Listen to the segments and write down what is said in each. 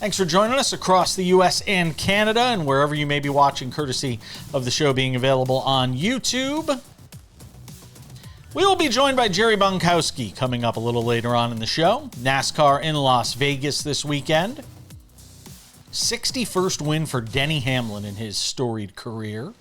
Thanks for joining us across the U.S. and Canada and wherever you may be watching, courtesy of the show being available on YouTube. We will be joined by Jerry Bonkowski coming up a little later on in the show. NASCAR in Las Vegas this weekend. 61st win for Denny Hamlin in his storied career.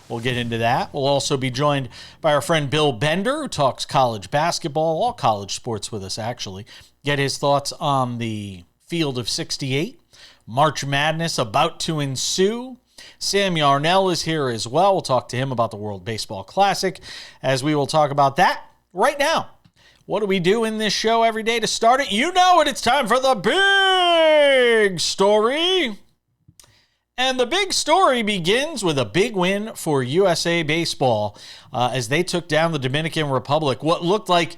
We'll get into that. We'll also be joined by our friend Bill Bender, who talks college basketball, all college sports with us, actually. Get his thoughts on the Field of 68. March Madness about to ensue. Sam Yarnell is here as well. We'll talk to him about the World Baseball Classic, as we will talk about that right now. What do we do in this show every day to start it? You know it. It's time for the big story. And the big story begins with a big win for USA Baseball as they took down the Dominican Republic. What looked like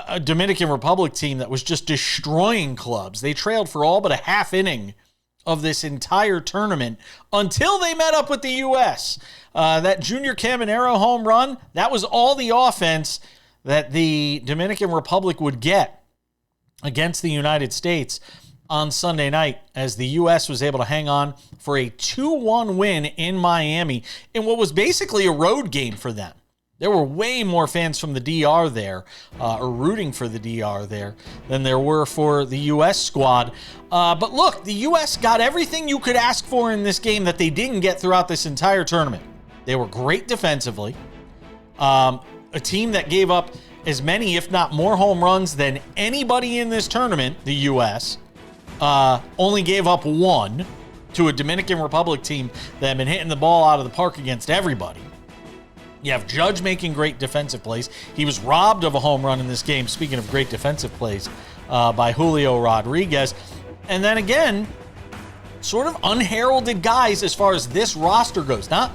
a Dominican Republic team that was just destroying clubs. They trailed for all but a half inning of this entire tournament until they met up with the U.S. That Junior Caminero home run, that was all the offense that the Dominican Republic would get against the United States on Sunday night, as the U.S. was able to hang on for a 2-1 win in Miami in what was basically a road game for them. There were way more fans from the DR there, or rooting for the DR there, than there were for the U.S. squad. But look, the U.S. got everything you could ask for in this game that they didn't get throughout this entire tournament. They were great defensively. A team that gave up as many, if not more, home runs than anybody in this tournament, the U.S., only gave up one to a Dominican Republic team that had been hitting the ball out of the park against everybody. You have Judge making great defensive plays. He was robbed of a home run in this game, speaking of great defensive plays, by Julio Rodriguez. And then again, sort of unheralded guys as far as this roster goes. Not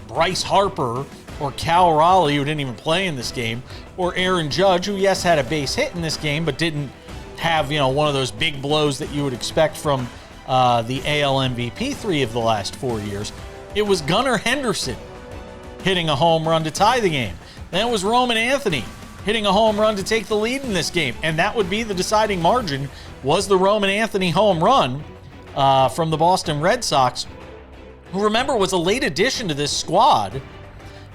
Bryce Harper or Cal Raleigh, who didn't even play in this game, or Aaron Judge, who, yes, had a base hit in this game, but didn't have, one of those big blows that you would expect from the AL MVP 3 of the last 4 years. It was Gunnar Henderson hitting a home run to tie the game. Then it was Roman Anthony hitting a home run to take the lead in this game. And that would be the deciding margin, was the Roman Anthony home run from the Boston Red Sox, who, remember, was a late addition to this squad.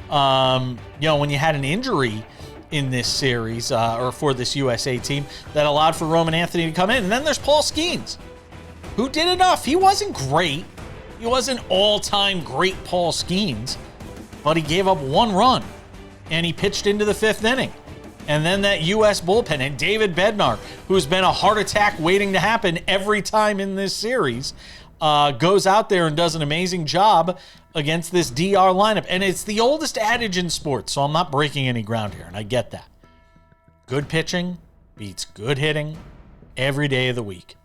When you had an injury in this series, or for this USA team, that allowed for Roman Anthony to come in. And then there's Paul Skeens, who did enough. He wasn't great. He wasn't all-time great Paul Skeens, but he gave up one run, and he pitched into the fifth inning. And then that U.S. bullpen, and David Bednar, who's been a heart attack waiting to happen every time in this series, goes out there and does an amazing job against this DR lineup. And it's the oldest adage in sports, so I'm not breaking any ground here, and I get that. Good pitching beats good hitting every day of the week.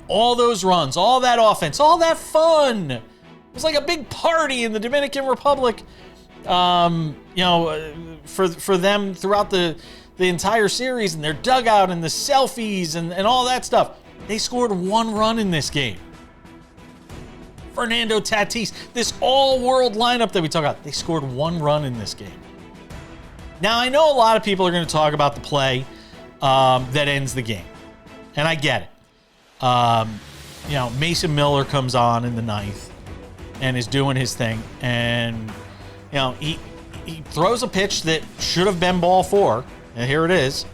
All those runs, all that offense, all that fun. It was like a big party in the Dominican Republic, for them throughout the entire series, and their dugout and the selfies and all that stuff. They scored one run in this game. Fernando Tatis, this all-world lineup that we talk about, they scored one run in this game. Now, I know a lot of people are going to talk about the play that ends the game, and I get it. Mason Miller comes on in the ninth and is doing his thing, and he throws a pitch that should have been ball 4, and here it is.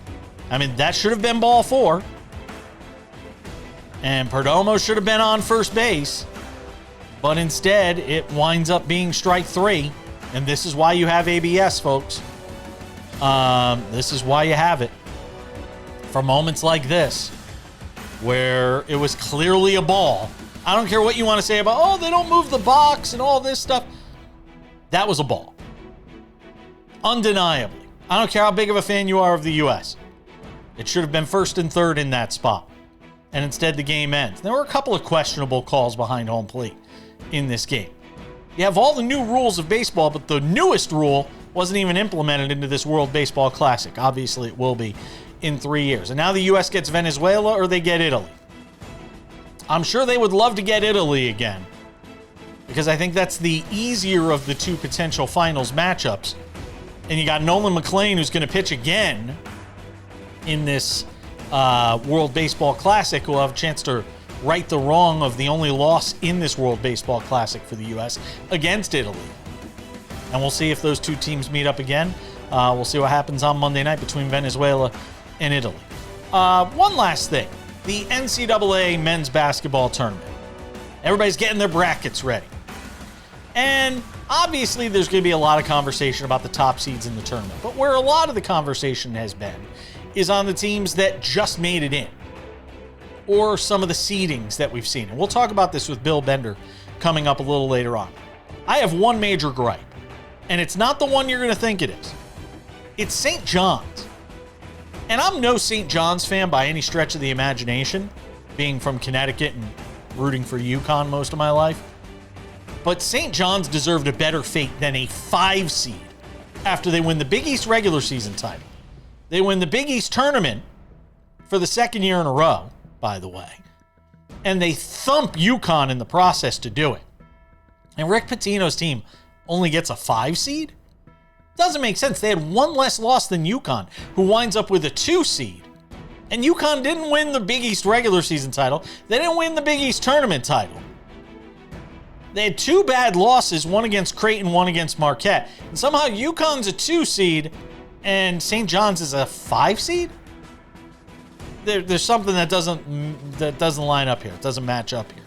I mean, that should have been ball 4, and Perdomo should have been on first base, but instead it winds up being strike 3, and this is why you have ABS, folks. This is why you have it. For moments like this, where it was clearly a ball. I don't care what you want to say about, they don't move the box and all this stuff. That was a ball. Undeniably. I don't care how big of a fan you are of the U.S. It should have been first and third in that spot. And instead the game ends. There were a couple of questionable calls behind home plate in this game. You have all the new rules of baseball, but the newest rule wasn't even implemented into this World Baseball Classic. Obviously it will be in 3 years. And now the U.S. gets Venezuela or they get Italy. I'm sure they would love to get Italy again, because I think that's the easier of the two potential finals matchups. And you got Nolan McLean, who's going to pitch again in this World Baseball Classic, we'll have a chance to right the wrong of the only loss in this World Baseball Classic for the U.S. against Italy. And we'll see if those two teams meet up again. We'll see what happens on Monday night between Venezuela and Italy. One last thing. The NCAA men's basketball tournament. Everybody's getting their brackets ready. And obviously there's going to be a lot of conversation about the top seeds in the tournament. But where a lot of the conversation has been is on the teams that just made it in, or some of the seedings that we've seen. And we'll talk about this with Bill Bender coming up a little later on. I have one major gripe, and it's not the one you're going to think it is. It's St. John's. And I'm no St. John's fan by any stretch of the imagination, being from Connecticut and rooting for UConn most of my life. But St. John's deserved a better fate than a 5 seed after they win the Big East regular season title. They win the Big East tournament for the second year in a row, by the way. And they thump UConn in the process to do it. And Rick Pitino's team only gets a 5 seed? Doesn't make sense. They had one less loss than UConn, who winds up with a 2 seed. And UConn didn't win the Big East regular season title. They didn't win the Big East tournament title. They had 2 bad losses, one against Creighton, one against Marquette. And somehow UConn's a 2 seed and St. John's is a 5 seed? There's something that doesn't line up here. It doesn't match up here.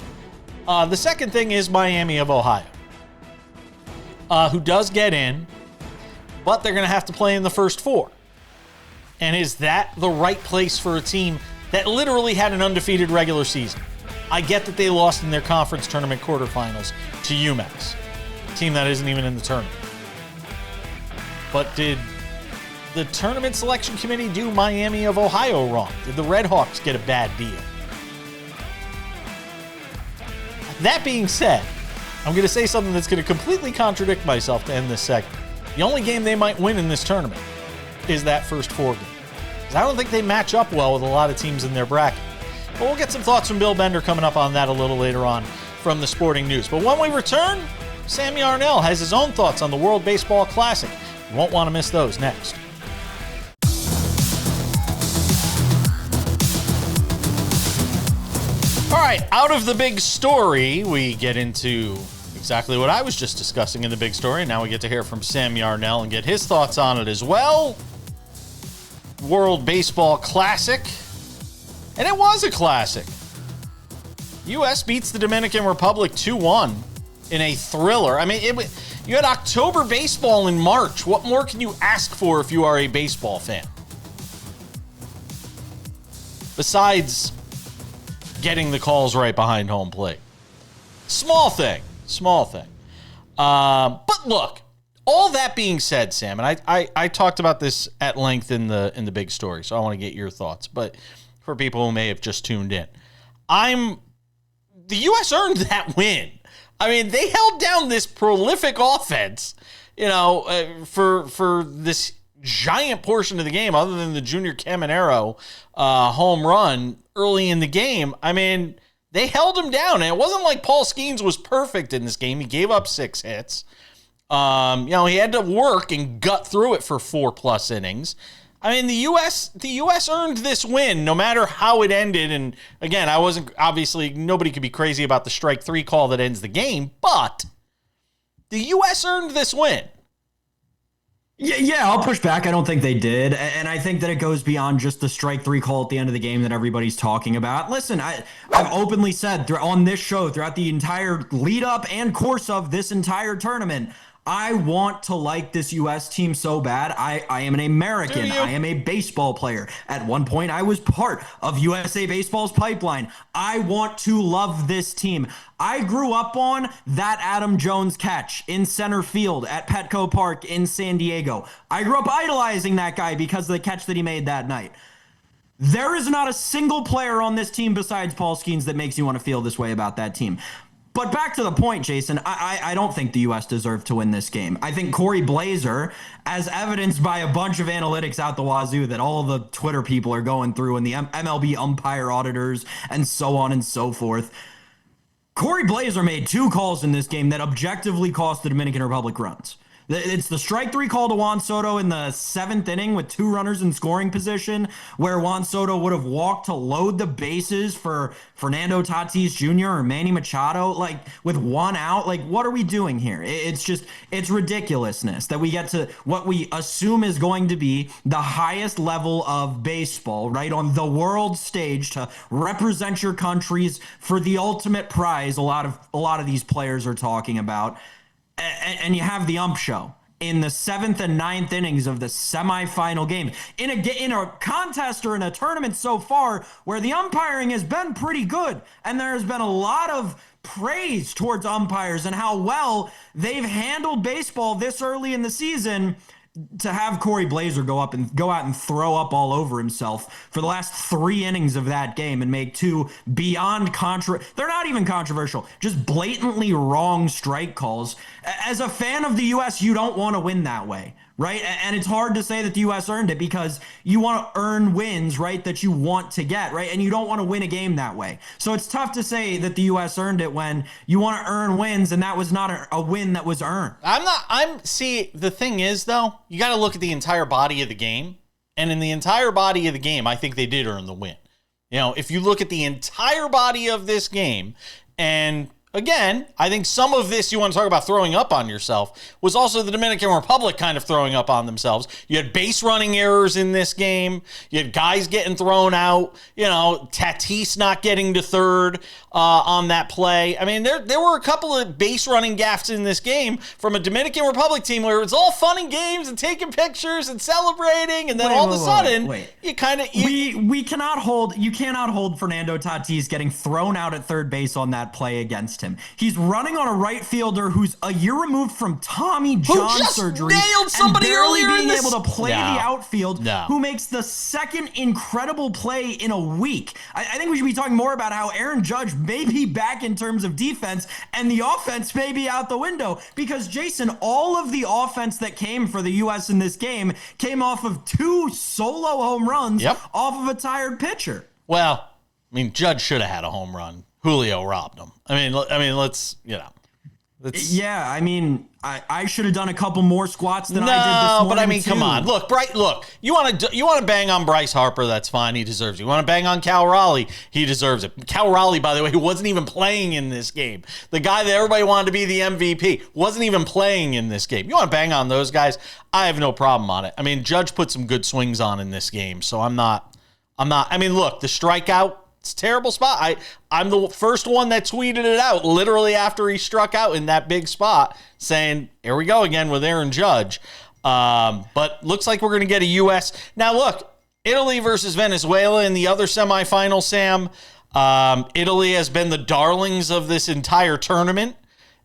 The second thing is Miami of Ohio, who does get in, but they're going to have to play in the first 4. And is that the right place for a team that literally had an undefeated regular season? I get that they lost in their conference tournament quarterfinals to UMass, a team that isn't even in the tournament. But did the tournament selection committee do Miami of Ohio wrong? Did the Red Hawks get a bad deal? That being said, I'm going to say something that's going to completely contradict myself to end this segment. The only game they might win in this tournament is that first 4 game. Because I don't think they match up well with a lot of teams in their bracket. But we'll get some thoughts from Bill Bender coming up on that a little later on from the Sporting News. But when we return, Sam Yarnell has his own thoughts on the World Baseball Classic. You won't want to miss those next. All right, out of the big story, we get into exactly what I was just discussing in the big story. Now we get to hear from Sam Yarnell and get his thoughts on it as well. World Baseball Classic. And it was a classic. U.S. beats the Dominican Republic 2-1 in a thriller. I mean, you had October baseball in March. What more can you ask for if you are a baseball fan? Besides getting the calls right behind home plate. Small thing. But look, all that being said, Sam, and I talked about this at length in the big story, so I want to get your thoughts. But for people who may have just tuned in, the U.S. earned that win. I mean, they held down this prolific offense, for this giant portion of the game, other than the Junior Caminero home run early in the game. I mean, they held him down, and it wasn't like Paul Skeens was perfect in this game. He gave up 6 hits. He had to work and gut through it for 4+ innings. I mean, the U.S. earned this win, no matter how it ended. And again, obviously nobody could be crazy about the strike 3 call that ends the game, but the U.S. earned this win. Yeah, I'll push back. I don't think they did. And I think that it goes beyond just the strike 3 call at the end of the game that everybody's talking about. Listen, I've openly said on this show throughout the entire lead up and course of this entire tournament, I want to like this U.S. team so bad. I am an American. I am a baseball player. At one point, I was part of USA Baseball's pipeline. I want to love this team. I grew up on that Adam Jones catch in center field at Petco Park in San Diego. I grew up idolizing that guy because of the catch that he made that night. There is not a single player on this team besides Paul Skeens that makes you want to feel this way about that team. But back to the point, Jason, I don't think the U.S. deserved to win this game. I think Corey Blazer, as evidenced by a bunch of analytics out the wazoo that all of the Twitter people are going through and the MLB umpire auditors and so on and so forth, Corey Blazer made 2 calls in this game that objectively cost the Dominican Republic runs. It's the strike three call to Juan Soto in the 7th inning with 2 runners in scoring position, where Juan Soto would have walked to load the bases for Fernando Tatis Jr. or Manny Machado, like with 1 out. Like, what are we doing here? It's ridiculousness that we get to what we assume is going to be the highest level of baseball, right, on the world stage to represent your countries for the ultimate prize. A lot of these players are talking about. And you have the ump show in the 7th and 9th innings of the semifinal game in a contest or in a tournament so far where the umpiring has been pretty good, and there has been a lot of praise towards umpires and how well they've handled baseball this early in the season. To have Corey Blazer go out and throw up all over himself for the last 3 innings of that game and make 2 beyond they're not even controversial, just blatantly wrong strike calls. As a fan of the U.S., you don't want to win that way, right? And it's hard to say that the U.S. earned it because you want to earn wins, right, that you want to get, right? And you don't want to win a game that way. So it's tough to say that the U.S. earned it when you want to earn wins, and that was not a win that was earned. See, the thing is, though, you got to look at the entire body of the game. And in the entire body of the game, I think they did earn the win. You know, if you look at the entire body of this game, and again, I think some of this, you want to talk about throwing up on yourself, was also the Dominican Republic kind of throwing up on themselves. You had base running errors in this game. You had guys getting thrown out. You know, Tatis not getting to third on that play. I mean, there were a couple of base running gaffes in this game from a Dominican Republic team where it's all fun and games and taking pictures and celebrating, and then all of a sudden, you kind of... You cannot hold Fernando Tatis getting thrown out at third base on that play against him. He's running on a right fielder who's a year removed from Tommy John surgery nailed somebody and barely earlier being able to play the outfield, who makes the 2nd incredible play in a week. I think we should be talking more about how Aaron Judge may be back in terms of defense and the offense may be out the window, because Jason, all of the offense that came for the U.S. in this game came off of 2 solo home runs off of a tired pitcher. Well, I mean, Judge should have had a home run. Julio robbed him. I mean, let's, you know. Yeah, I mean, I should have done a couple more squats than I did this morning. But I mean, come on. Look, you want to bang on Bryce Harper, that's fine. He deserves it. You want to bang on Cal Raleigh, he deserves it. Cal Raleigh, by the way, who wasn't even playing in this game. The guy that everybody wanted to be the MVP wasn't even playing in this game. You want to bang on those guys? I have no problem on it. I mean, Judge put some good swings on in this game, so I'm not. I mean, look, the strikeout, it's a terrible spot. I'm the first one that tweeted it out literally after he struck out in that big spot, saying, here we go again with Aaron Judge. But looks like we're going to get a U.S. Now, look, Italy versus Venezuela in the other semifinal, Sam. Italy has been the darlings of this entire tournament.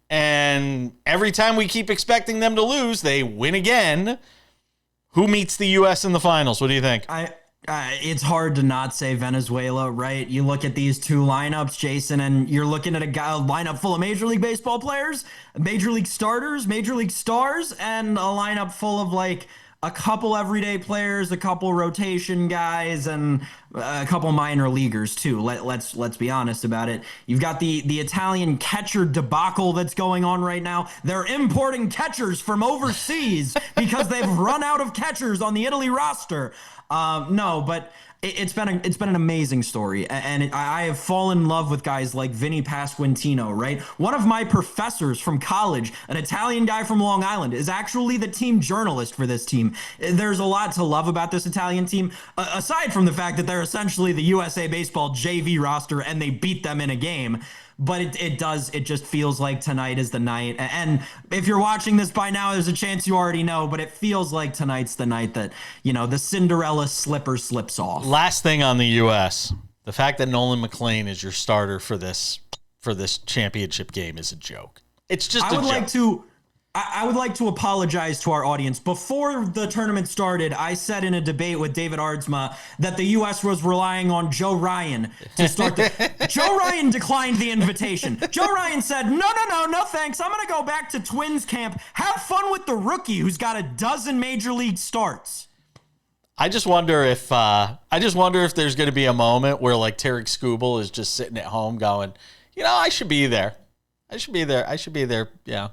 And every time we keep expecting them to lose, they win again. Who meets the U.S. in the finals? What do you think? It's hard to not say Venezuela, right? You look at these 2 lineups, Jason, and you're looking at a lineup full of Major League Baseball players, Major League starters, Major League stars, and a lineup full of like a couple everyday players, a couple rotation guys, and a couple minor leaguers too. Let's be honest about it. You've got the Italian catcher debacle that's going on right now. They're importing catchers from overseas because they've run out of catchers on the Italy roster. No, but it's been an amazing story, and I have fallen in love with guys like Vinny Pasquantino, right? One of my professors from college, an Italian guy from Long Island, is actually the team journalist for this team. There's a lot to love about this Italian team, aside from the fact that they're essentially the USA Baseball JV roster and they beat them in a game. But it just feels like tonight is the night. And if you're watching this by now, there's a chance you already know, but it feels like tonight's the night that, you know, the Cinderella slipper slips off. Last thing on the U.S., the fact that Nolan McLean is your starter for this championship game is a joke. It's just a joke. I would like to apologize to our audience. Before the tournament started, I said in a debate with David Ardsma that the U.S. was relying on Joe Ryan to start Joe Ryan declined the invitation. Joe Ryan said, no, thanks. I'm going to go back to Twins camp. Have fun with the rookie who's got a dozen major league starts. I just wonder if there's going to be a moment where like Tarek Skubal is just sitting at home going, I should be there. Yeah.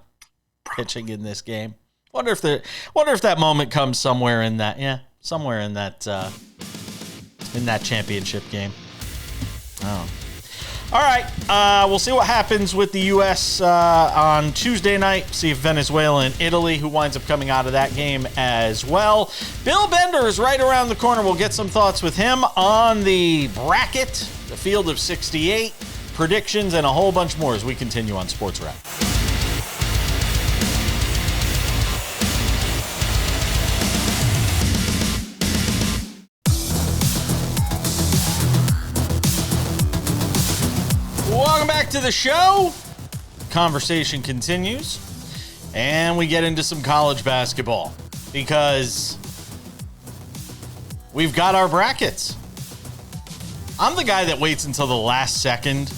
Pitching in this game. Wonder if that moment comes somewhere in that championship game. Oh. All right, we'll see what happens with the U.S. On Tuesday night. See if Venezuela and Italy, who winds up coming out of that game as well. Bill Bender is right around the corner. We'll get some thoughts with him on the bracket, the field of 68, predictions, and a whole bunch more as we continue on Sports Wrap. Welcome back to the show. Conversation continues, and we get into some college basketball because we've got our brackets. I'm the guy that waits until the last second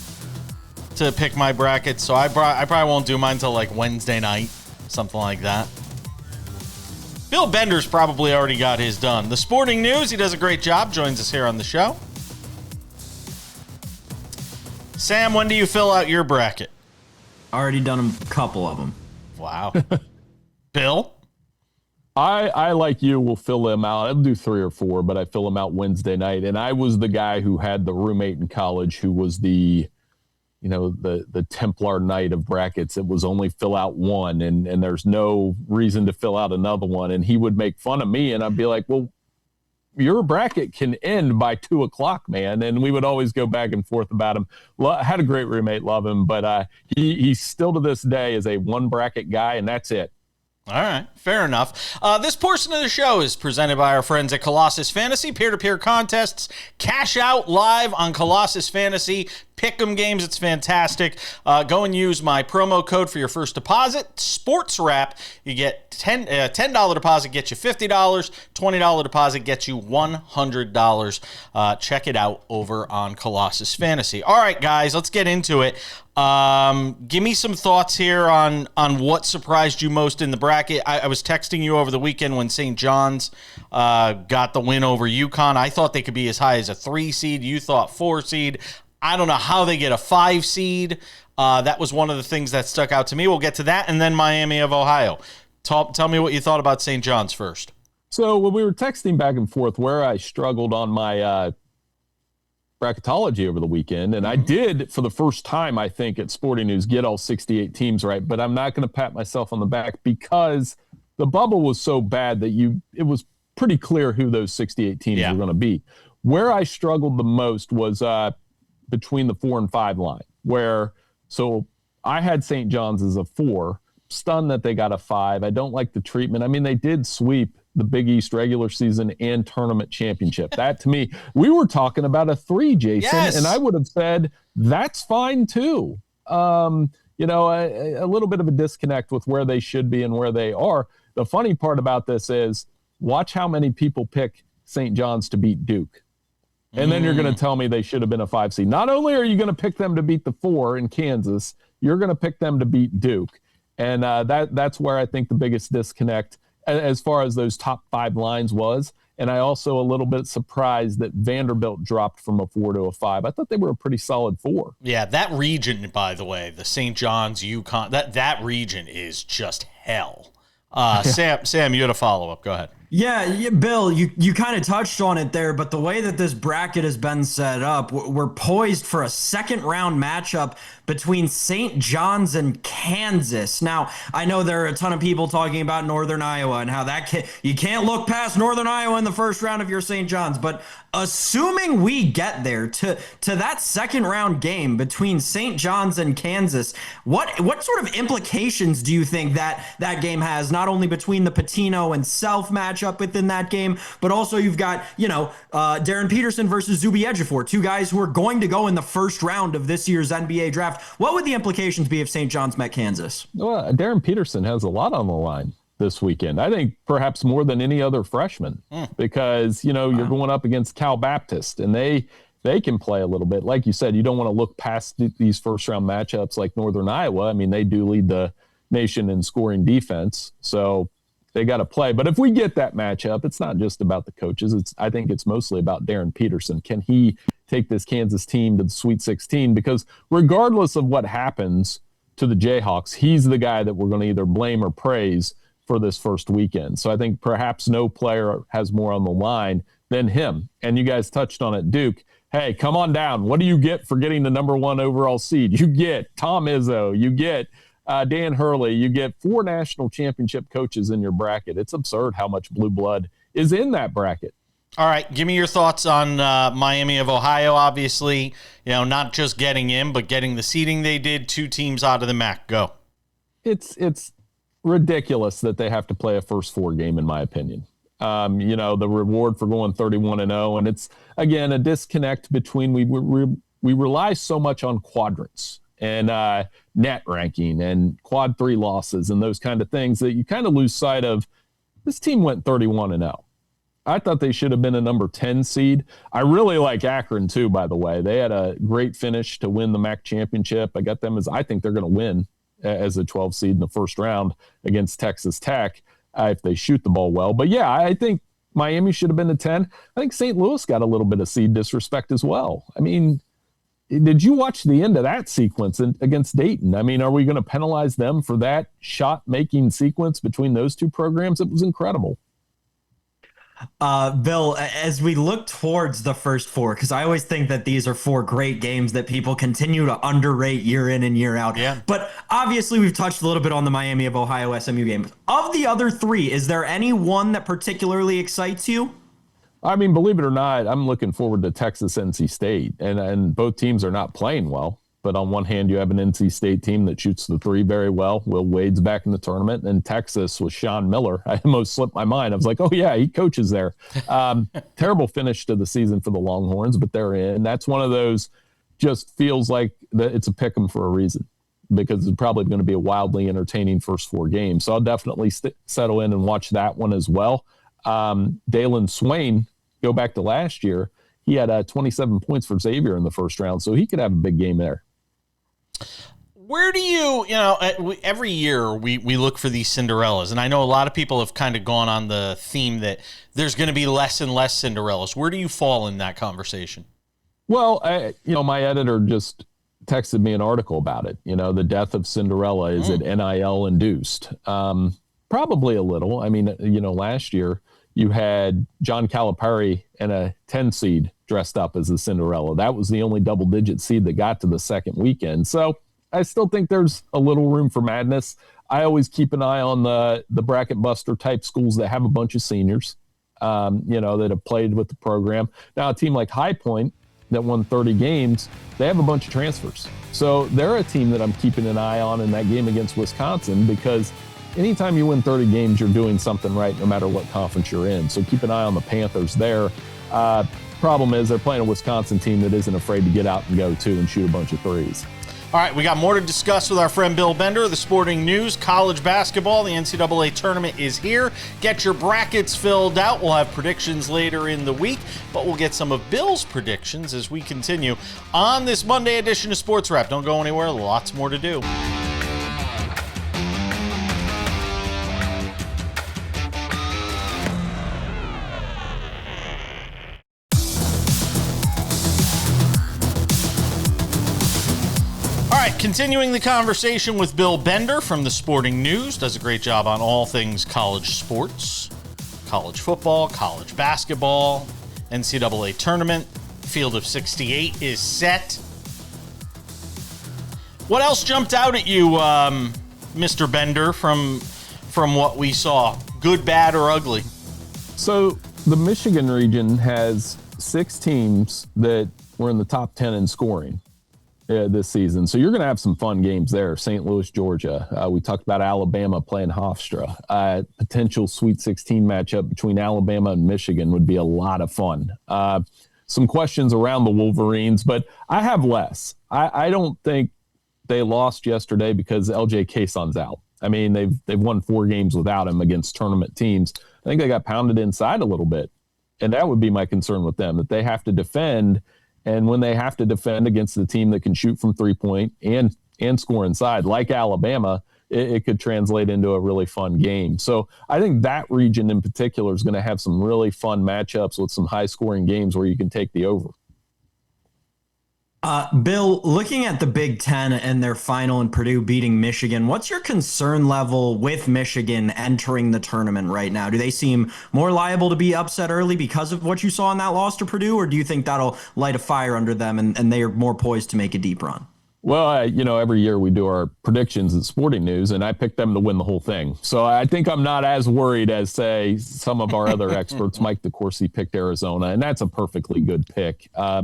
to pick my bracket, so I probably won't do mine until like Wednesday night, something like that. Bill Bender's probably already got his done. The Sporting News, he does a great job, joins us here on the show. Sam, when do you fill out your bracket? Already done a couple of them. Wow. Bill? I like you, will fill them out. I'll do 3 or 4, but I fill them out Wednesday night. And I was the guy who had the roommate in college who was the Templar Knight of brackets. It was only fill out one, and there's no reason to fill out another one. And he would make fun of me, and I'd be like, well, your bracket can end by 2:00, man. And we would always go back and forth about him. Had a great roommate, love him, but he still to this day is a one bracket guy, and that's it. All right, fair enough. This portion of the show is presented by our friends at Colossus Fantasy. Peer-to-peer contests, cash out live on Colossus Fantasy. Pick'em games, it's fantastic. Go and use my promo code for your first deposit, SportsWrap. You get $10 deposit gets you $50, $20 deposit gets you $100. Check it out over on Colossus Fantasy. All right, guys, let's get into it. Give me some thoughts here on what surprised you most in the bracket. I was texting you over the weekend when St. John's got the win over UConn. I thought they could be as high as a 3 seed. You thought 4 seed. I don't know how they get a 5 seed. That was one of the things that stuck out to me. We'll get to that, and then Miami of Ohio. Tell me what you thought about St. John's first. So when we were texting back and forth, where I struggled on my bracketology over the weekend, and I did for the first time, I think, at Sporting News, get all 68 teams right, but I'm not going to pat myself on the back because the bubble was so bad that it was pretty clear who those 68 teams were going to be. Where I struggled the most was between the 4 and 5 line, so I had St. John's as a 4, stunned that they got a 5. I don't like the treatment. I mean, they did sweep the Big East regular season and tournament championship. That, to me, we were talking about a 3, Jason, and I would have said that's fine too. A little bit of a disconnect with where they should be and where they are. The funny part about this is watch how many people pick St. John's to beat Duke. And then you're going to tell me they should have been a 5 seed. Not only are you going to pick them to beat the 4 in Kansas, you're going to pick them to beat Duke. And that's where I think the biggest disconnect as far as those top 5 lines was. And I also a little bit surprised that Vanderbilt dropped from a 4 to a 5. I thought they were a pretty solid 4. Yeah, that region, by the way, the St. John's, UConn, that region is just hell. Sam, you had a follow-up. Go ahead. Yeah, Bill, you kind of touched on it there, but the way that this bracket has been set up, we're poised for a second-round matchup between St. John's and Kansas. Now, I know there are a ton of people talking about Northern Iowa and how you can't look past Northern Iowa in the first round if you're St. John's, but assuming we get there to that second-round game between St. John's and Kansas, what sort of implications do you think that game has, not only between the Patino and Self matchup within that game, but also you've got, Darren Peterson versus Zuby Ejiofor, 2 guys who are going to go in the first round of this year's NBA draft. What would the implications be if St. John's met Kansas? Well, Darren Peterson has a lot on the line this weekend. I think perhaps more than any other freshman because, you're going up against Cal Baptist and they can play a little bit. Like you said, you don't want to look past these first round matchups like Northern Iowa. I mean, they do lead the nation in scoring defense. So they got to play. But if we get that matchup, it's not just about the coaches. I think it's mostly about Darren Peterson. Can he take this Kansas team to the Sweet 16? Because regardless of what happens to the Jayhawks, he's the guy that we're going to either blame or praise for this first weekend. So I think perhaps no player has more on the line than him. And you guys touched on it, Duke. Hey, come on down. What do you get for getting the number 1 overall seed? You get Tom Izzo. You get Dan Hurley. You get 4 national championship coaches in your bracket. It's absurd how much blue blood is in that bracket. All right, give me your thoughts on Miami of Ohio. Obviously, not just getting in, but getting the seeding they did. 2 teams out of the MAC. Go. It's ridiculous that they have to play a first 4 game, in my opinion. The reward for going 31-0, and it's, again, a disconnect between we rely so much on quadrants and net ranking and quad 3 losses and those kind of things that you kind of lose sight of. This team went 31-0. I thought they should have been a number 10 seed. I really like Akron too, by the way. They had a great finish to win the MAC championship. I think they're going to win as a 12 seed in the first round against Texas Tech. If they shoot the ball well. But yeah, I think Miami should have been a 10. I think St. Louis got a little bit of seed disrespect as well. I mean, did you watch the end of that sequence against Dayton? I mean, are we going to penalize them for that shot-making sequence between those 2 programs? It was incredible. Bill, as we look towards the first 4, because I always think that these are 4 great games that people continue to underrate year in and year out. Yeah. But obviously, we've touched a little bit on the Miami of Ohio SMU game. Of the other 3, is there any one that particularly excites you? I mean, believe it or not, I'm looking forward to Texas NC State, and both teams are not playing well. But on one hand, you have an NC State team that shoots the 3 very well. Will Wade's back in the tournament. And Texas with Sean Miller. I almost slipped my mind. I was like, oh, yeah, he coaches there. Terrible finish to the season for the Longhorns, but they're in. That's one of those, just feels like it's a pick 'em for a reason, because it's probably going to be a wildly entertaining first 4 games. So I'll definitely settle in and watch that one as well. Dalen Swain, go back to last year, he had 27 points for Xavier in the first round, so he could have a big game there. Where do every year we look for these Cinderellas, and I know a lot of people have kind of gone on the theme that there's going to be less and less Cinderellas. Where do you fall in that conversation? Well, my editor just texted me an article about it. The death of Cinderella, is it NIL induced? Probably a little. I mean, last year you had John Calipari and a 10 seed dressed up as a Cinderella. That was the only double-digit seed that got to the second weekend. So I still think there's a little room for madness. I always keep an eye on the bracket buster type schools that have a bunch of seniors, that have played with the program. Now, a team like High Point that won 30 games, they have a bunch of transfers. So they're a team that I'm keeping an eye on in that game against Wisconsin, because anytime you win 30 games, you're doing something right no matter what conference you're in. So keep an eye on the Panthers there. Problem is they're playing a Wisconsin team that isn't afraid to get out and go too and shoot a bunch of threes. All right, we got more to discuss with our friend Bill Bender, the Sporting News, college basketball. The NCAA tournament is here. Get your brackets filled out. We'll have predictions later in the week, but we'll get some of Bill's predictions as we continue on this Monday edition of Sports Wrap. Don't go anywhere. Lots more to do. Continuing the conversation with Bill Bender from the Sporting News, does a great job on all things college sports, college football, college basketball, NCAA tournament. Field of 68 is set. What else jumped out at you, Mr. Bender, from what we saw? Good, bad, or ugly? So the Michigan region has 6 teams that were in the top 10 in scoring this season. So you're going to have some fun games there. St. Louis, Georgia. We talked about Alabama playing Hofstra. Potential Sweet 16 matchup between Alabama and Michigan would be a lot of fun. Some questions around the Wolverines, but I have less. I don't think they lost yesterday because LJ Kason's out. I mean, they've won 4 games without him against tournament teams. I think they got pounded inside a little bit. And that would be my concern with them, that they have to defend. And when they have to defend against the team that can shoot from 3-point and score inside, like Alabama, it could translate into a really fun game. So I think that region in particular is going to have some really fun matchups with some high-scoring games where you can take the over. Bill, looking at the Big Ten and their final and Purdue beating Michigan, what's your concern level with Michigan entering the tournament right now? Do they seem more liable to be upset early because of what you saw in that loss to Purdue, or do you think that'll light a fire under them and they are more poised to make a deep run? Well, every year we do our predictions at Sporting News, and I picked them to win the whole thing. So I think I'm not as worried as, say, some of our other experts. Mike DeCourcy picked Arizona, and that's a perfectly good pick. I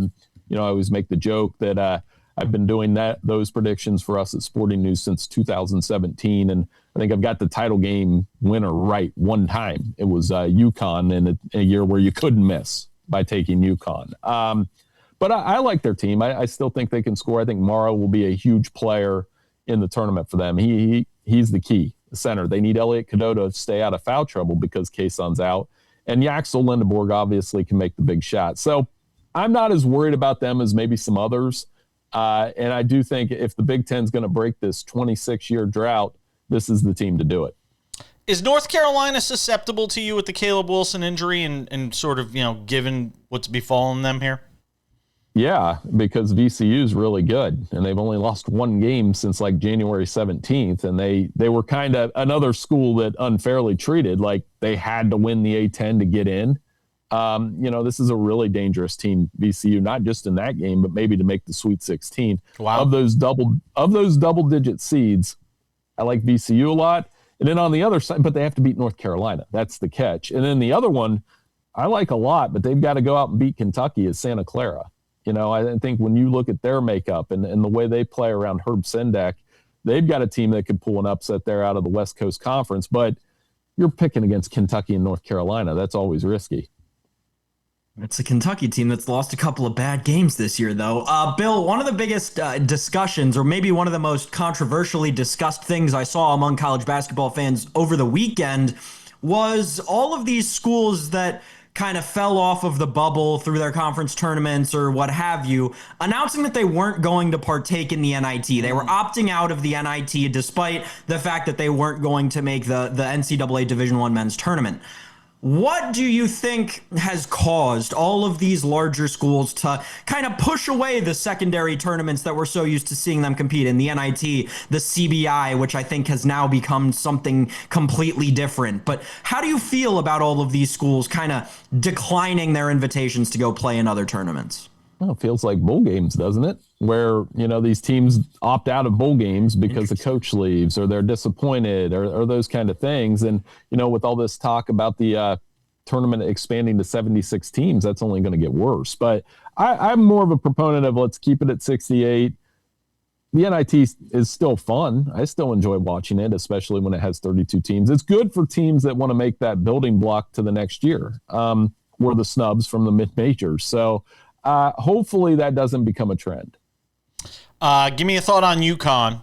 always make the joke that I've been doing those predictions for us at Sporting News since 2017, and I think I've got the title game winner right one time. It was UConn in a year where you couldn't miss by taking UConn. But I like their team. I still think they can score. I think Morrow will be a huge player in the tournament for them. He's the key center. They need Elliot Cadeau to stay out of foul trouble because Kayson's out. And Yaxel Lindeborg obviously can make the big shot. So I'm not as worried about them as maybe some others. And I do think if the Big Ten's going to break this 26-year drought, this is the team to do it. Is North Carolina susceptible to you with the Caleb Wilson injury and sort of, given what's befallen them here? Yeah, because VCU is really good, and they've only lost one game since like January 17th, and they were kind of another school that unfairly treated like they had to win the A-10 to get in. This is a really dangerous team, VCU, not just in that game, but maybe to make the Sweet 16. Wow. Of those double-digit seeds, I like VCU a lot. And then on the other side, but they have to beat North Carolina. That's the catch. And then the other one I like a lot, but they've got to go out and beat Kentucky is Santa Clara. I think when you look at their makeup and the way they play around Herb Sendek, they've got a team that could pull an upset there out of the West Coast Conference. But you're picking against Kentucky and North Carolina. That's always risky. It's a Kentucky team that's lost a couple of bad games this year, though. Bill, one of the biggest discussions, or maybe one of the most controversially discussed things I saw among college basketball fans over the weekend was all of these schools that kind of fell off of the bubble through their conference tournaments or what have you, announcing that they weren't going to partake in the NIT. They were opting out of the NIT despite the fact that they weren't going to make the NCAA Division I men's tournament. What do you think has caused all of these larger schools to kind of push away the secondary tournaments that we're so used to seeing them compete in, the NIT, the CBI, which I think has now become something completely different? But how do you feel about all of these schools kind of declining their invitations to go play in other tournaments? Well, it feels like bowl games, doesn't it? Where, these teams opt out of bowl games because the coach leaves or they're disappointed or those kind of things. And, with all this talk about the tournament expanding to 76 teams, that's only going to get worse. But I'm more of a proponent of let's keep it at 68. The NIT is still fun. I still enjoy watching it, especially when it has 32 teams. It's good for teams that want to make that building block to the next year, or the snubs from the mid-majors. So, hopefully that doesn't become a trend. Give me a thought on UConn.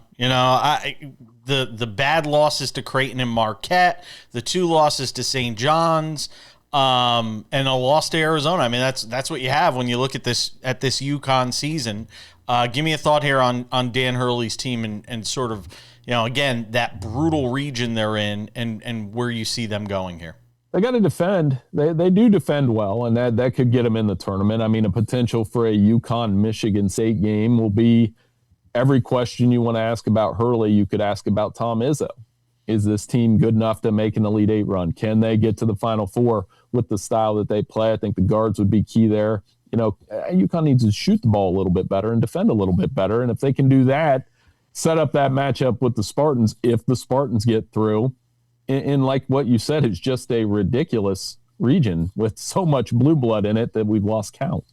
The bad losses to Creighton and Marquette, the 2 losses to St. John's, and a loss to Arizona. I mean, that's what you have when you look at this UConn season. Give me a thought here on Dan Hurley's team and sort of, again, that brutal region they're in and where you see them going here. They got to defend. They do defend well, and that could get them in the tournament. I mean, a potential for a UConn-Michigan State game will be every question you want to ask about Hurley, you could ask about Tom Izzo. Is this team good enough to make an Elite Eight run? Can they get to the Final Four with the style that they play? I think the guards would be key there. UConn needs to shoot the ball a little bit better and defend a little bit better. And if they can do that, set up that matchup with the Spartans, if the Spartans get through, and like what you said, it's just a ridiculous region with so much blue blood in it that we've lost count.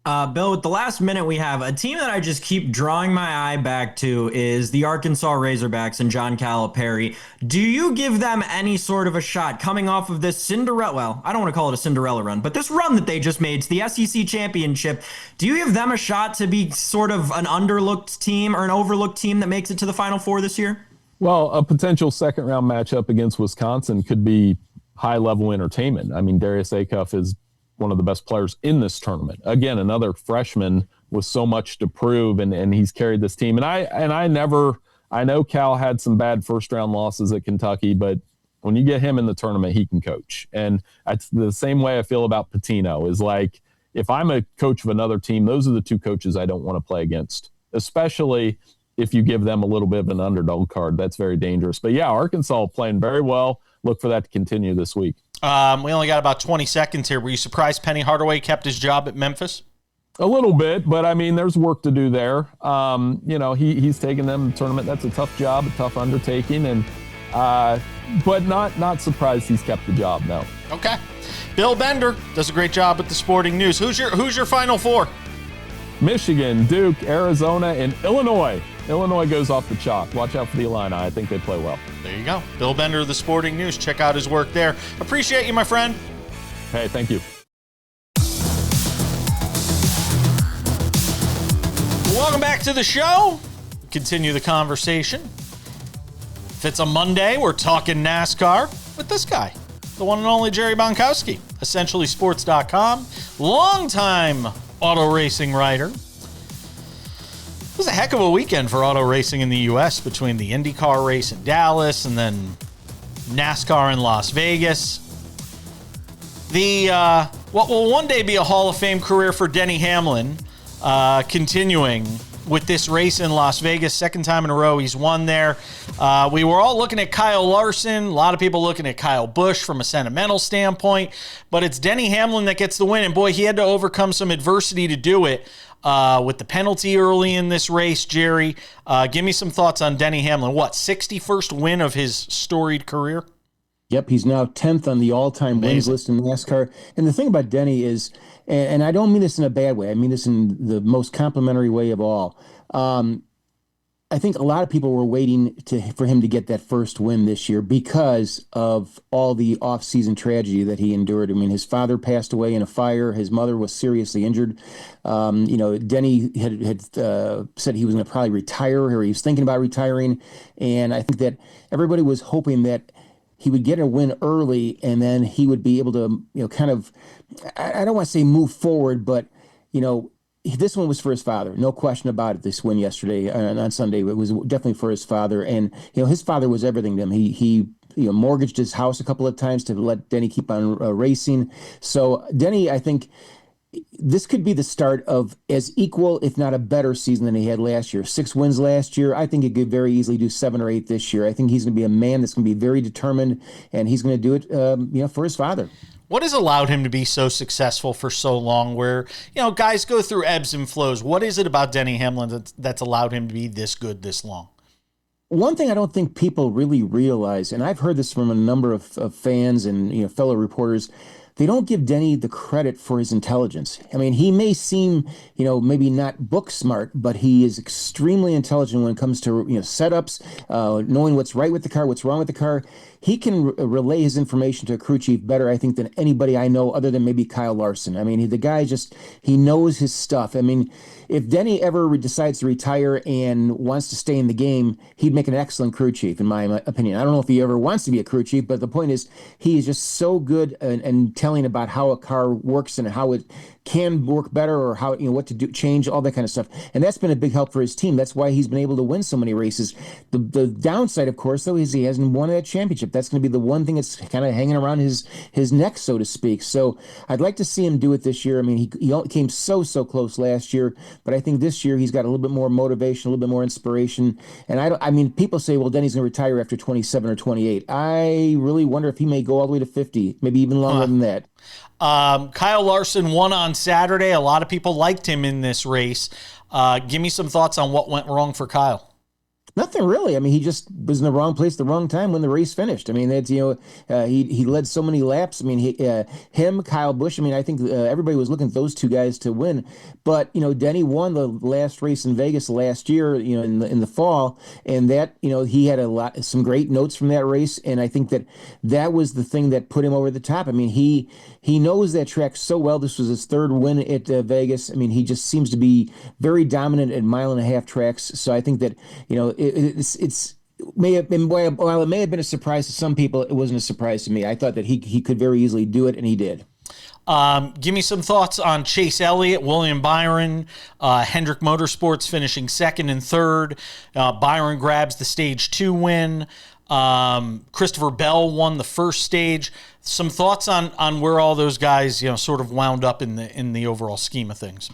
Bill, with the last minute we have, a team that I just keep drawing my eye back to is the Arkansas Razorbacks and John Calipari. Do you give them any sort of a shot coming off of this Cinderella, well, I don't want to call it a Cinderella run, but this run that they just made to the SEC championship, do you give them a shot to be sort of an underlooked team or an overlooked team that makes it to the Final Four this year? Well, a potential second-round matchup against Wisconsin could be high-level entertainment. I mean, Darius Acuff is one of the best players in this tournament. Again, another freshman with so much to prove, and he's carried this team. And I know Cal had some bad first-round losses at Kentucky, but when you get him in the tournament, he can coach. And it's the same way I feel about Patino, is like if I'm a coach of another team, those are the two coaches I don't want to play against, especially if you give them a little bit of an underdog card. That's very dangerous. But yeah, Arkansas playing very well. Look for that to continue this week. We only got about 20 seconds here. Were you surprised Penny Hardaway kept his job at Memphis? A little bit, but I mean, there's work to do there. He's taken them to the tournament. That's a tough job, a tough undertaking, and but not surprised he's kept the job. No. Okay. Bill Bender does a great job at the Sporting News. Who's your Final Four? Michigan, Duke, Arizona, and Illinois. Illinois goes off the chalk. Watch out for the Illini. I think they play well. There you go. Bill Bender of the Sporting News. Check out his work there. Appreciate you, my friend. Hey, thank you. Welcome back to the show. Continue the conversation. If it's a Monday, we're talking NASCAR with this guy, the one and only Jerry Bonkowski, EssentiallySports.com, longtime auto racing writer. It was a heck of a weekend for auto racing in the U.S. between the IndyCar race in Dallas and then NASCAR in Las Vegas. What will one day be a Hall of Fame career for Denny Hamlin, continuing with this race in Las Vegas. Second time in a row he's won there. We were all looking at Kyle Larson. A lot of people looking at Kyle Busch from a sentimental standpoint. But it's Denny Hamlin that gets the win. And boy, he had to overcome some adversity to do it with the penalty early in this race, Jerry. Give me some thoughts on Denny Hamlin. 61st win of his storied career? Yep, he's now 10th on the all-time wins list in NASCAR. And the thing about Denny is, and I don't mean this in a bad way, I mean this in the most complimentary way of all. I think a lot of people were waiting for him to get that first win this year because of all the off-season tragedy that he endured. I mean, his father passed away in a fire. His mother was seriously injured. Denny had said he was going to probably retire, or he was thinking about retiring. And I think that everybody was hoping that he would get a win early, and then he would be able to, kind of, I don't want to say move forward, but, this one was for his father. No question about it. This win yesterday on Sunday, it was definitely for his father. And, his father was everything to him. He mortgaged his house a couple of times to let Denny keep on racing. So Denny, I think this could be the start of as equal, if not a better season than he had last year. 6 wins last year. I think he could very easily do 7 or 8 this year. I think he's going to be a man that's going to be very determined, and he's going to do it, for his father. What has allowed him to be so successful for so long where, guys go through ebbs and flows? What is it about Denny Hamlin that's allowed him to be this good this long? One thing I don't think people really realize, and I've heard this from a number of fans and fellow reporters, they don't give Denny the credit for his intelligence. I mean, he may seem, maybe not book smart, but he is extremely intelligent when it comes to, setups, knowing what's right with the car, what's wrong with the car. He can relay his information to a crew chief better, I think, than anybody I know other than maybe Kyle Larson. I mean, the guy he knows his stuff. I mean, if Denny ever decides to retire and wants to stay in the game, he'd make an excellent crew chief, in my opinion. I don't know if he ever wants to be a crew chief, but the point is he is just so good and telling about how a car works and how it can work better, or how, what to do, change, all that kind of stuff. And that's been a big help for his team. That's why he's been able to win so many races. The downside, of course, though, is he hasn't won that championship. That's going to be the one thing that's kind of hanging around his neck, so to speak. So I'd like to see him do it this year. I mean, he came so close last year, but I think this year he's got a little bit more motivation, a little bit more inspiration. And I mean, people say, well, Denny's going to retire after 27 or 28. I really wonder if he may go all the way to 50, maybe even longer than that. Kyle Larson won on Saturday. A lot of people liked him in this race. Give me some thoughts on what went wrong for Kyle. Nothing really. I mean, he just was in the wrong place, the wrong time when the race finished. I mean, that's, he led so many laps. I mean, him, Kyle Busch. I mean, I think everybody was looking at those two guys to win. But Denny won the last race in Vegas last year, in the fall, and that he had some great notes from that race, and I think that was the thing that put him over the top. I mean, he knows that track so well. This was his 3rd win at Vegas. I mean, he just seems to be very dominant at 1.5-mile tracks. So I think that it's may have been, while it may have been a surprise to some people, it wasn't a surprise to me. I thought that he could very easily do it, and he did. Give me some thoughts on Chase Elliott, William Byron, Hendrick Motorsports finishing 2nd and 3rd. Byron grabs the Stage 2 win. Christopher Bell won the first stage. Some thoughts on where all those guys, sort of wound up in the overall scheme of things.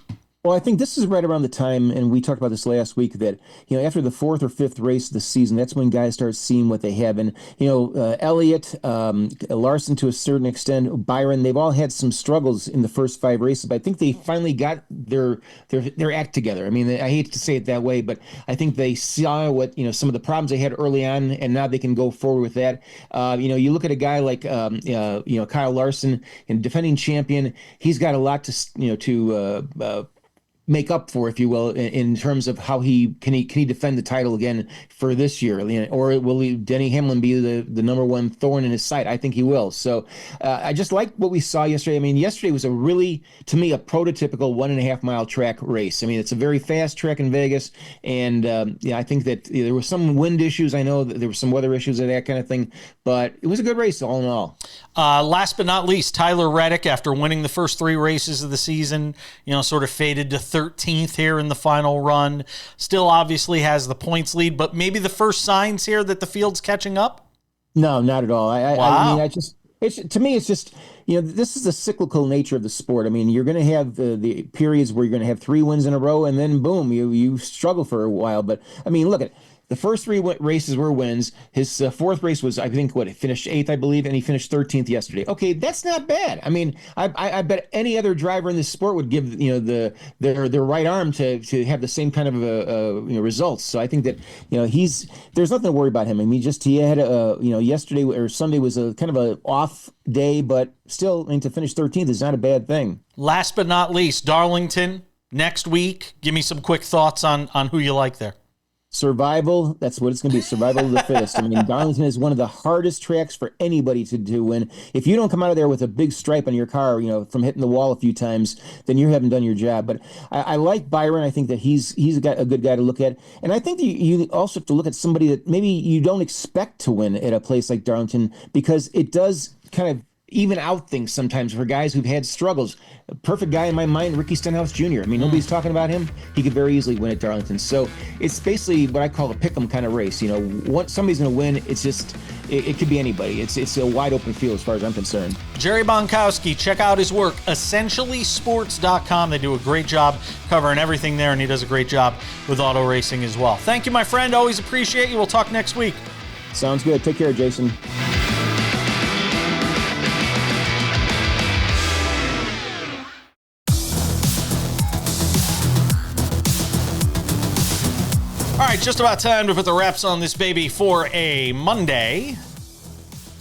Well, I think this is right around the time, and we talked about this last week, that, after the fourth or fifth race of the season, that's when guys start seeing what they have. And, Elliott, Larson to a certain extent, Byron, they've all had some struggles in the first 5 races, but I think they finally got their act together. I mean, I hate to say it that way, but I think they saw what, some of the problems they had early on, and now they can go forward with that. You look at a guy like, Kyle Larson, and defending champion, he's got a lot to make up for, if you will, in terms of how he defend the title again for this year, or will Denny Hamlin be the number one thorn in his side? I think he will. So I just like what we saw yesterday. I mean, yesterday was to me, a prototypical 1.5 mile track race. I mean, it's a very fast track in Vegas, and I think that there were some wind issues. I know that there were some weather issues and that kind of thing, but it was a good race all in all. Last but not least, Tyler Reddick, after winning the first 3 races of the season, sort of faded to 13th here in the final run. Still obviously has the points lead, but maybe the first signs here that the field's catching up? No, not at all. Wow. To me, it's just, this is the cyclical nature of the sport. I mean, you're going to have the periods where you're going to have 3 wins in a row, and then boom, you struggle for a while. But I mean, look at the first 3 races were wins. His fourth race was, I think, he finished 8th, I believe, and he finished 13th yesterday. Okay, that's not bad. I mean, I bet any other driver in this sport would give their right arm to have the same kind of results. So I think that there's nothing to worry about him. I mean, he had yesterday or Sunday was a kind of a off day, but still, to finish 13th is not a bad thing. Last but not least, Darlington next week. Give me some quick thoughts on who you like there. Survival, that's what it's going to be, survival of the fittest. I mean, Darlington is one of the hardest tracks for anybody to win. If you don't come out of there with a big stripe on your car, from hitting the wall a few times, then you haven't done your job. But I like Byron. I think that he's got a good guy to look at. And I think that you also have to look at somebody that maybe you don't expect to win at a place like Darlington, because it does kind of even out things sometimes for guys who've had struggles. A perfect guy in my mind, Ricky Stenhouse Jr. I mean, nobody's talking about him. He could very easily win at Darlington. So it's basically what I call a pick 'em kind of race. Somebody's going to win. It's just, it could be anybody. It's a wide open field as far as I'm concerned. Jerry Bonkowski, check out his work, essentiallysports.com. They do a great job covering everything there, and he does a great job with auto racing as well. Thank you, my friend. Always appreciate you. We'll talk next week. Sounds good. Take care, Jason. All right, just about time to put the wraps on this baby for a Monday.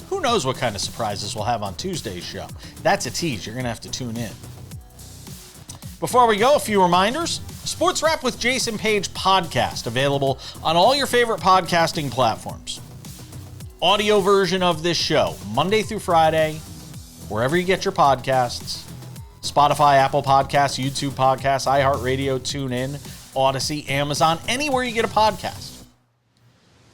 Who knows what kind of surprises we'll have on Tuesday's show? That's a tease. You're going to have to tune in. Before we go, a few reminders. Sports Wrap with Jason Page podcast, available on all your favorite podcasting platforms. Audio version of this show, Monday through Friday, wherever you get your podcasts. Spotify, Apple Podcasts, YouTube Podcasts, iHeartRadio, TuneIn, Odyssey, Amazon, anywhere you get a podcast.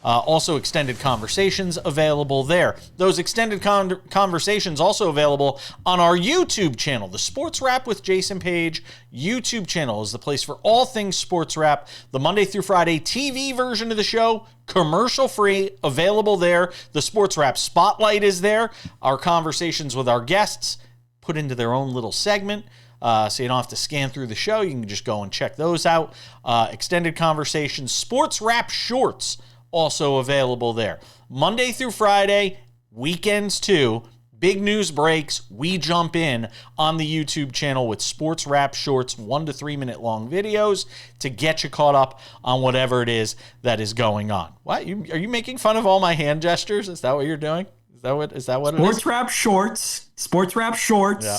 Also, extended conversations available there. Those extended conversations also available on our YouTube channel. The Sports Wrap with Jason Page YouTube channel is the place for all things Sports Wrap. The Monday through Friday TV version of the show, commercial free, available there. The Sports Wrap Spotlight is there. Our conversations with our guests put into their own little segment. So you don't have to scan through the show. You can just go and check those out. Extended conversations, Sports Wrap Shorts, also available there. Monday through Friday, weekends too. Big news breaks. We jump in on the YouTube channel with Sports Wrap Shorts, 1 to 3 minute long videos to get you caught up on whatever it is that is going on. What? Are you making fun of all my hand gestures? Is that what you're doing? Is that what it is? Sports Wrap Shorts. Sports Wrap Shorts. Yeah.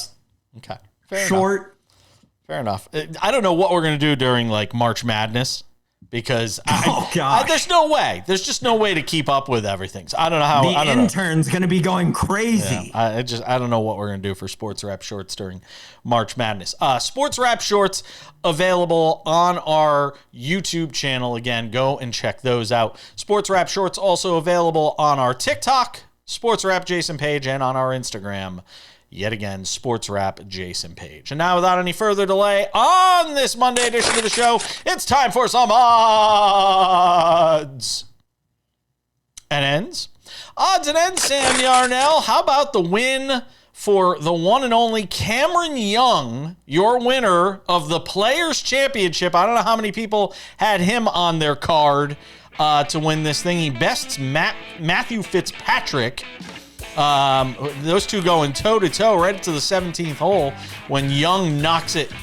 Okay. Fair enough. I don't know what we're going to do during March Madness, because there's no way. There's just no way to keep up with everything. So I don't know how. The intern's going to be going crazy. Yeah, I don't know what we're going to do for Sports Wrap Shorts during March Madness. Sports Wrap Shorts available on our YouTube channel. Again, go and check those out. Sports Wrap Shorts also available on our TikTok, Sports Wrap Jason Page, and on our Instagram. Yet again, Sports Wrap Jason Page. And now, without any further delay, on this Monday edition of the show, it's time for some odds and ends. Odds and ends, Sam Yarnell. How about the win for the one and only Cameron Young, your winner of the Players' Championship? I don't know how many people had him on their card to win this thing. He bests Matthew Fitzpatrick. Those two going toe-to-toe right to the 17th hole when Young knocks it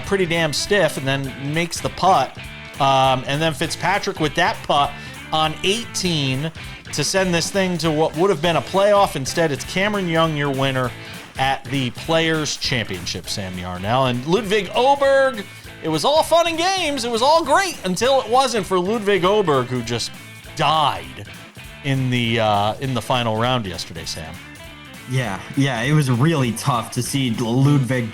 pretty damn stiff and then makes the putt. And then Fitzpatrick with that putt on 18 to send this thing to what would have been a playoff. Instead, it's Cameron Young, your winner at the Players' Championship, Sam Yarnell. And Ludwig Oberg, it was all fun and games. It was all great until it wasn't for Ludwig Oberg, who just died in the final round yesterday, Sam. Yeah, it was really tough to see Ludwig.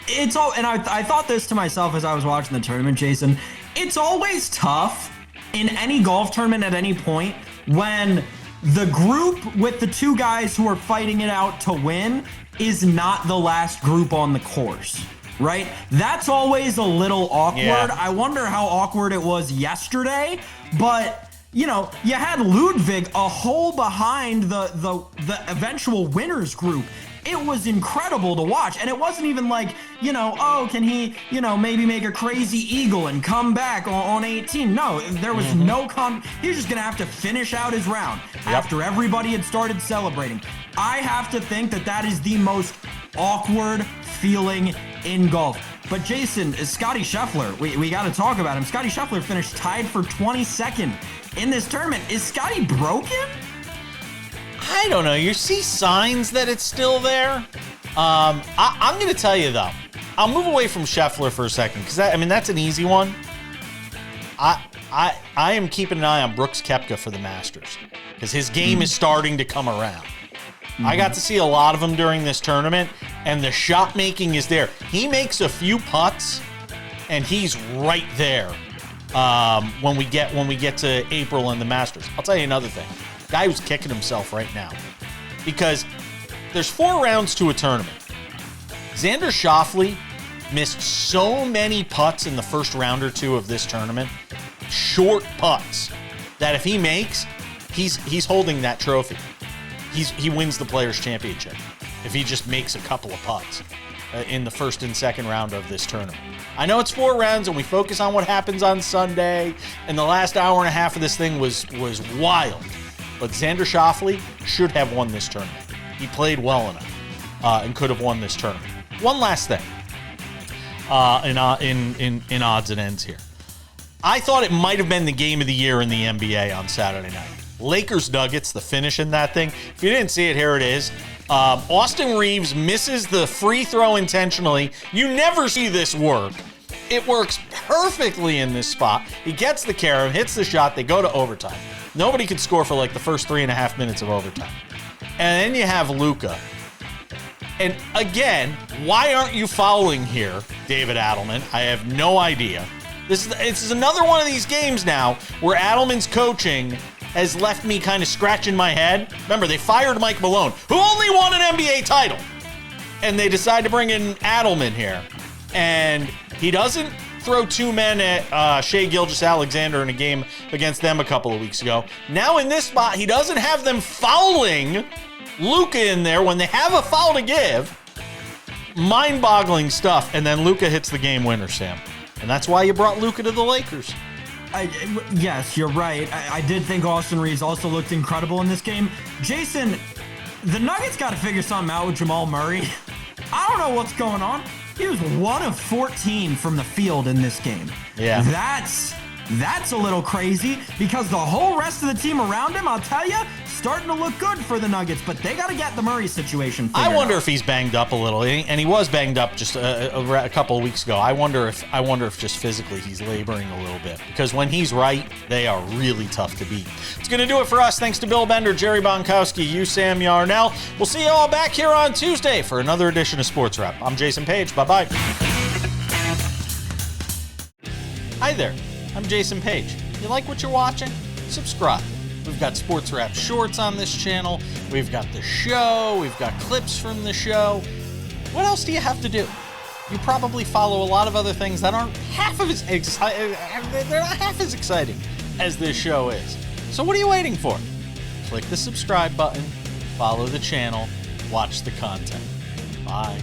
It's all, and I thought this to myself as I was watching the tournament, Jason. It's always tough in any golf tournament at any point when the group with the two guys who are fighting it out to win is not the last group on the course, right? That's always a little awkward. Yeah. I wonder how awkward it was yesterday, but you know, you had Ludwig a hole behind the eventual winners group. It was incredible to watch. And it wasn't even like, you know, oh, can he, you know, maybe make a crazy eagle and come back on 18? No, there was no he was just going to have to finish out his round after everybody had started celebrating. I have to think that is the most awkward feeling in golf. But Jason, Scotty Scheffler, we got to talk about him. Scotty Scheffler finished tied for 22nd in this tournament. Is Scotty broken? I don't know. You see signs that it's still there. I'm going to tell you, though. I'll move away from Scheffler for a second because, that's an easy one. I am keeping an eye on Brooks Koepka for the Masters because his game is starting to come around. I got to see a lot of him during this tournament, and the shot making is there. He makes a few putts, and he's right there when we get to April and the Masters. I'll tell you another thing. Guy who's kicking himself right now because there's 4 rounds to a tournament. Xander Schauffele missed so many putts in the first round or two of this tournament, short putts, that if he makes, he's holding that trophy. He wins the Players' Championship if he just makes a couple of putts in the first and second round of this tournament. I know it's 4 rounds and we focus on what happens on Sunday, and the last hour and a half of this thing was wild. But Xander Schauffele should have won this tournament. He played well enough and could have won this tournament. One last thing in odds and ends here. I thought it might have been the game of the year in the NBA on Saturday night. Lakers Nuggets, the finish in that thing. If you didn't see it, here it is. Austin Reeves misses the free throw intentionally. You never see this work. It works perfectly in this spot. He gets the carom, hits the shot, they go to overtime. Nobody could score for like the first 3.5 minutes of overtime. And then you have Luka. And again, why aren't you fouling here, David Adelman? I have no idea. This is another one of these games now where Adelman's coaching has left me kind of scratching my head. Remember, they fired Mike Malone, who only won an NBA title. And they decide to bring in Adelman here. And he doesn't throw 2 men at Shai Gilgeous-Alexander in a game against them a couple of weeks ago. Now in this spot, he doesn't have them fouling Luka in there when they have a foul to give. Mind-boggling stuff. And then Luka hits the game winner, Sam. And that's why you brought Luka to the Lakers. Yes, you're right. I did think Austin Reeves also looked incredible in this game. Jason, the Nuggets got to figure something out with Jamal Murray. I don't know what's going on. He was 1 of 14 from the field in this game. Yeah. That's a little crazy because the whole rest of the team around him, I'll tell you, starting to look good for the Nuggets, but they got to get the Murray situation figured I wonder out. if he's banged up a little, and he was banged up just a couple of weeks ago. I wonder if just physically he's laboring a little bit because when he's right, they are really tough to beat. It's going to do it for us. Thanks to Bill Bender, Jerry Bonkowski, you, Sam Yarnell. We'll see you all back here on Tuesday for another edition of Sports Wrap. I'm Jason Page. Bye-bye. Hi there. I'm Jason Page. You like what you're watching? Subscribe. We've got Sports Wrap shorts on this channel. We've got the show. We've got clips from the show. What else do you have to do? You probably follow a lot of other things that aren't half as exciting. They're not half as exciting as this show is. So what are you waiting for? click the subscribe button, follow the channel, watch the content. Bye.